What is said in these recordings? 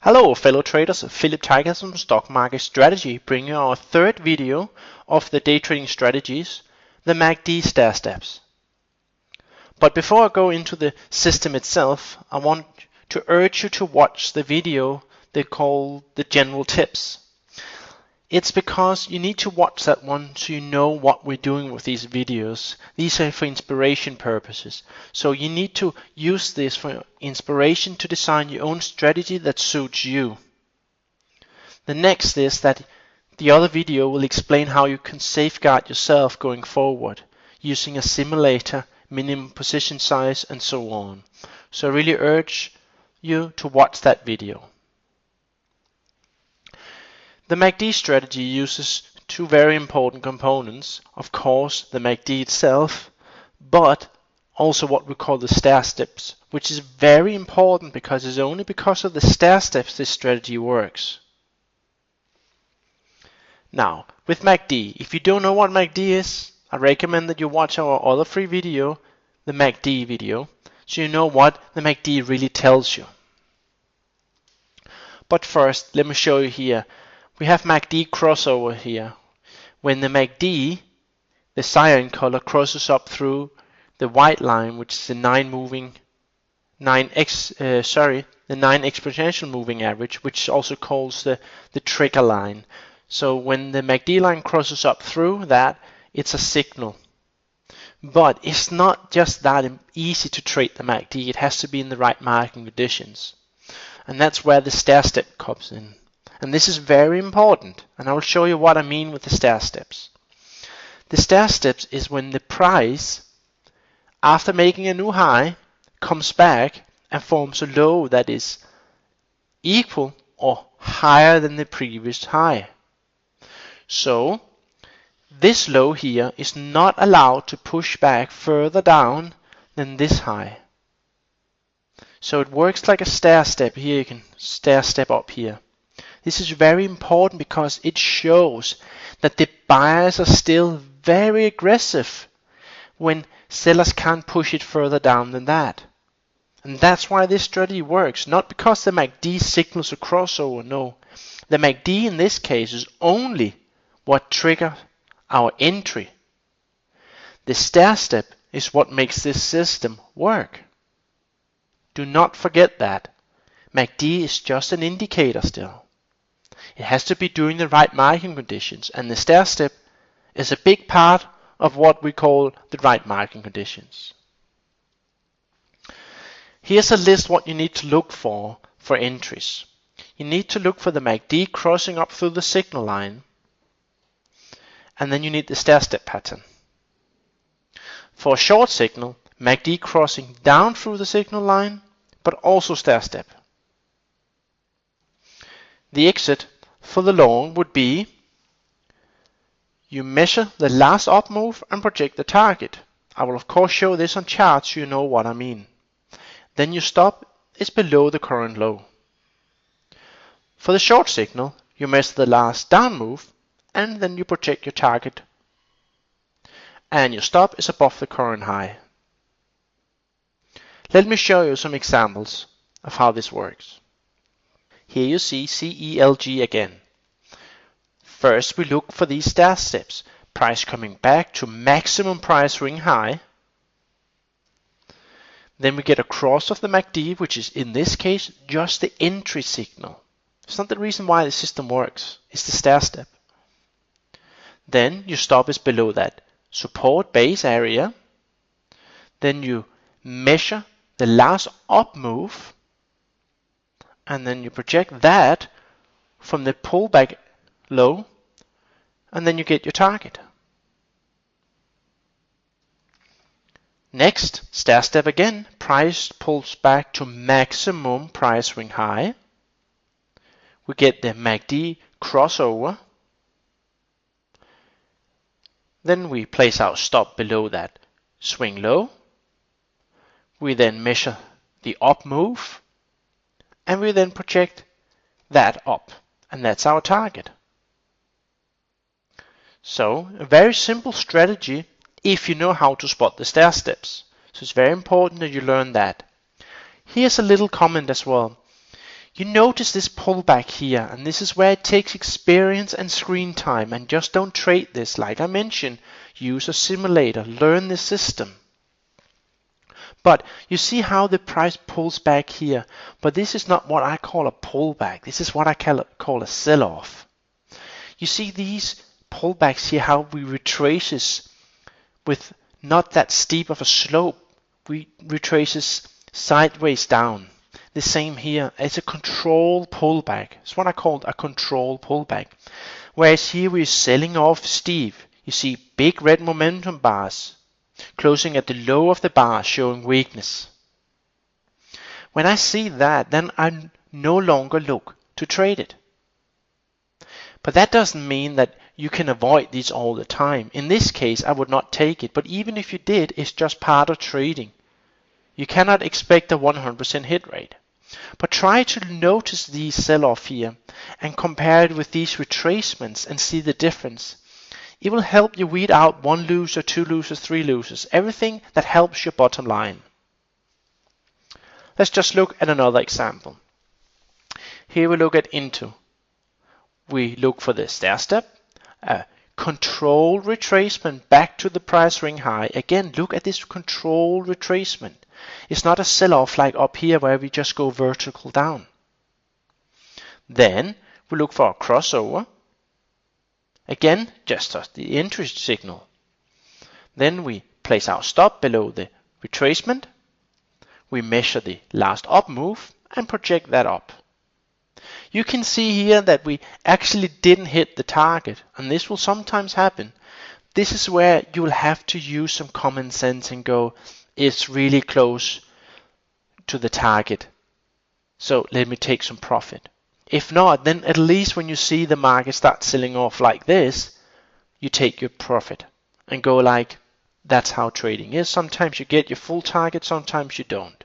Hello fellow traders, Philip Tigers from Stock Market Strategy, bringing our third video of the day trading strategies, the MACD stair steps. But before I go into the system itself, I want to urge you to watch the video they call the general tips. It's because you need to watch that one so you know what we're doing with these videos. These are for inspiration purposes. So you need to use this for inspiration to design your own strategy that suits you. The next is that the other video will explain how you can safeguard yourself going forward using a simulator, minimum position size, and so on. So I really urge you to watch that video. The MACD strategy uses two very important components. Of course, the MACD itself, but also what we call the stair steps, which is very important because it's only because of the stair steps this strategy works. Now, with MACD, if you don't know what MACD is, I recommend that you watch our other free video, the MACD video, so you know what the MACD really tells you. But first, let me show you here. We have MACD crossover here. When the MACD, the cyan color, crosses up through the white line, which is the 9 exponential moving average, which also calls the trigger line. So when the MACD line crosses up through that, it's a signal. But it's not just that easy to trade the MACD. It has to be in the right market conditions. And that's where the stair step comes in. And this is very important, and I will show you what I mean with the stair steps. The stair steps is when the price, after making a new high, comes back and forms a low that is equal or higher than the previous high. So this low here is not allowed to push back further down than this high. So it works like a stair step. Here you can stair step up here. This is very important because it shows that the buyers are still very aggressive when sellers can't push it further down than that. And that's why this strategy works, not because the MACD signals a crossover, no. The MACD in this case is only what triggers our entry. The stair step is what makes this system work. Do not forget that. MACD is just an indicator still. It has to be during the right market conditions, and the stair step is a big part of what we call the right market conditions. Here's a list what you need to look for entries. You need to look for the MACD crossing up through the signal line, and then you need the stair step pattern. For a short signal, MACD crossing down through the signal line, but also stair step. The exit for the long would be you measure the last up move and project the target. I will of course show this on charts so you know what I mean. Then your stop is below the current low. For the short signal, you measure the last down move and then you project your target. And your stop is above the current high. Let me show you some examples of how this works. Here you see CELG again. First we look for these stair steps, price coming back to maximum price ring high. Then we get a cross of the MACD, which is in this case just the entry signal. It's not the reason why the system works, it's the stair step. Then your stop is below that support base area. Then you measure the last up move, and then you project that from the pullback low, and then you get your target. Next, stair step again, price pulls back to maximum price ring high. We get the MACD crossover. Then we place our stop below that swing low. We then measure the up move, and we then project that up, and that's our target. So a very simple strategy if you know how to spot the stair steps. So it's very important that you learn that. Here's a little comment as well. You notice this pullback here, and this is where it takes experience and screen time, and just don't trade this. Like I mentioned, use a simulator, learn the system. But you see how the price pulls back here, but this is not what I call a pullback. This is what I call a sell-off. You see these pullbacks here, how we retraces with not that steep of a slope. We retraces sideways down. The same here. It's a control pullback. It's what I call a control pullback. Whereas here we're selling off steep. You see big red momentum bars closing at the low of the bar, showing weakness. When I see that, then I no longer look to trade it. But that doesn't mean that you can avoid these all the time. In this case, I would not take it, but even if you did, it's just part of trading. You cannot expect a 100% hit rate. But try to notice these sell-off here and compare it with these retracements and see the difference. It will help you weed out 1 loser, 2 losers, 3 losers, everything that helps your bottom line. Let's just look at another example. Here we look at Into. We look for the stair step, a control retracement back to the price ring high. Again, look at this control retracement. It's not a sell-off like up here where we just go vertical down. Then we look for a crossover. Again, just as the entry signal. Then we place our stop below the retracement. We measure the last up move and project that up. You can see here that we actually didn't hit the target, and this will sometimes happen. This is where you will have to use some common sense and go, it's really close to the target, so let me take some profit. If not, then at least when you see the market start selling off like this, you take your profit and go like, that's how trading is. Sometimes you get your full target, sometimes you don't.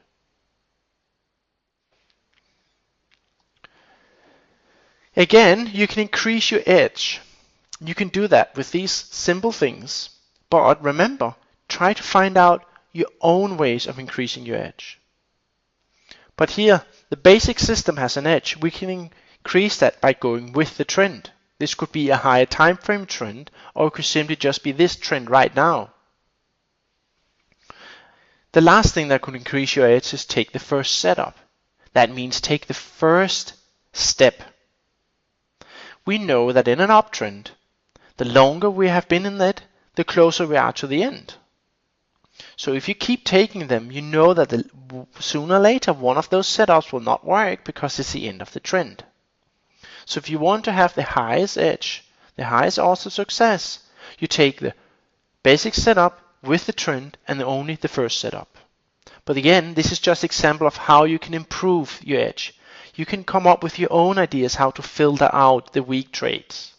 Again, you can increase your edge. You can do that with these simple things, but remember, try to find out your own ways of increasing your edge. But here, the basic system has an edge. We can increase that by going with the trend. This could be a higher time frame trend, or it could simply just be this trend right now. The last thing that could increase your edge is take the first setup. That means take the first step. We know that in an uptrend, the longer we have been in it, the closer we are to the end. So if you keep taking them, you know that sooner or later one of those setups will not work because it's the end of the trend. So if you want to have the highest edge, the highest odds of success, you take the basic setup with the trend and only the first setup. But again, this is just an example of how you can improve your edge. You can come up with your own ideas how to filter out the weak trades.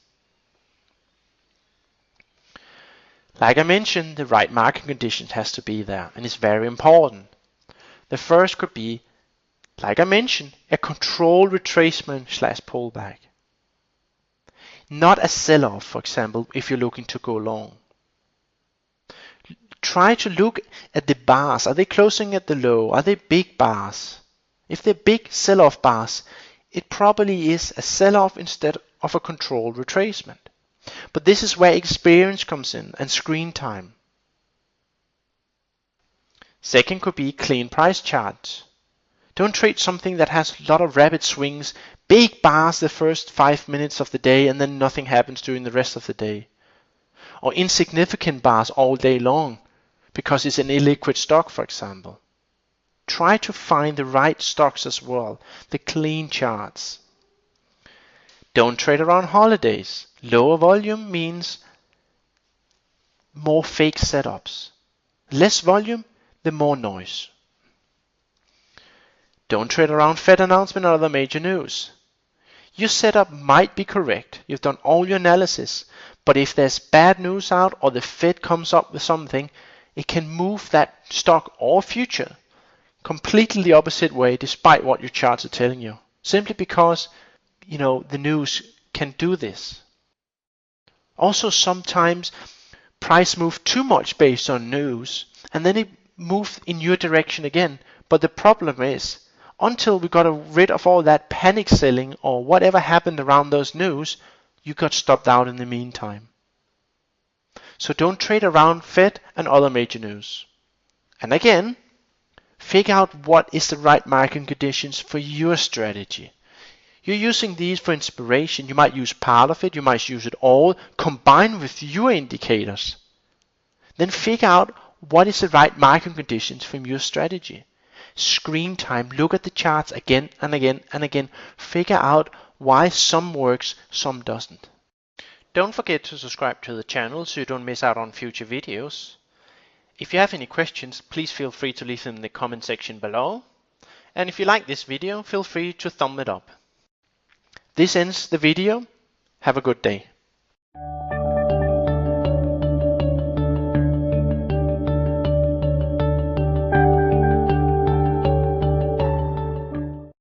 Like I mentioned, the right market conditions has to be there, and it's very important. The first could be, like I mentioned, a control retracement / pullback. Not a sell-off, for example, if you're looking to go long. Try to look at the bars. Are they closing at the low? Are they big bars? If they're big sell-off bars, it probably is a sell-off instead of a control retracement. But this is where experience comes in and screen time. Second could be clean price charts. Don't trade something that has a lot of rapid swings, big bars the first 5 minutes of the day and then nothing happens during the rest of the day. Or insignificant bars all day long because it's an illiquid stock, for example. Try to find the right stocks as well, the clean charts. Don't trade around holidays. Lower volume means more fake setups. Less volume, the more noise. Don't trade around Fed announcement or other major news. Your setup might be correct. You've done all your analysis. But if there's bad news out or the Fed comes up with something, it can move that stock or future completely the opposite way despite what your charts are telling you. Simply because, the news can do this. Also, sometimes price move too much based on news and then it moves in your direction again. But the problem is, until we got rid of all that panic selling or whatever happened around those news, you got stopped out in the meantime. So don't trade around Fed and other major news. And again, figure out what is the right market conditions for your strategy. You're using these for inspiration. You might use part of it, you might use it all, combined with your indicators. Then figure out what is the right market conditions from your strategy. Screen time, look at the charts again and again and again. Figure out why some works, some doesn't. Don't forget to subscribe to the channel so you don't miss out on future videos. If you have any questions, please feel free to leave them in the comment section below. And if you like this video, feel free to thumb it up. This ends the video. Have a good day.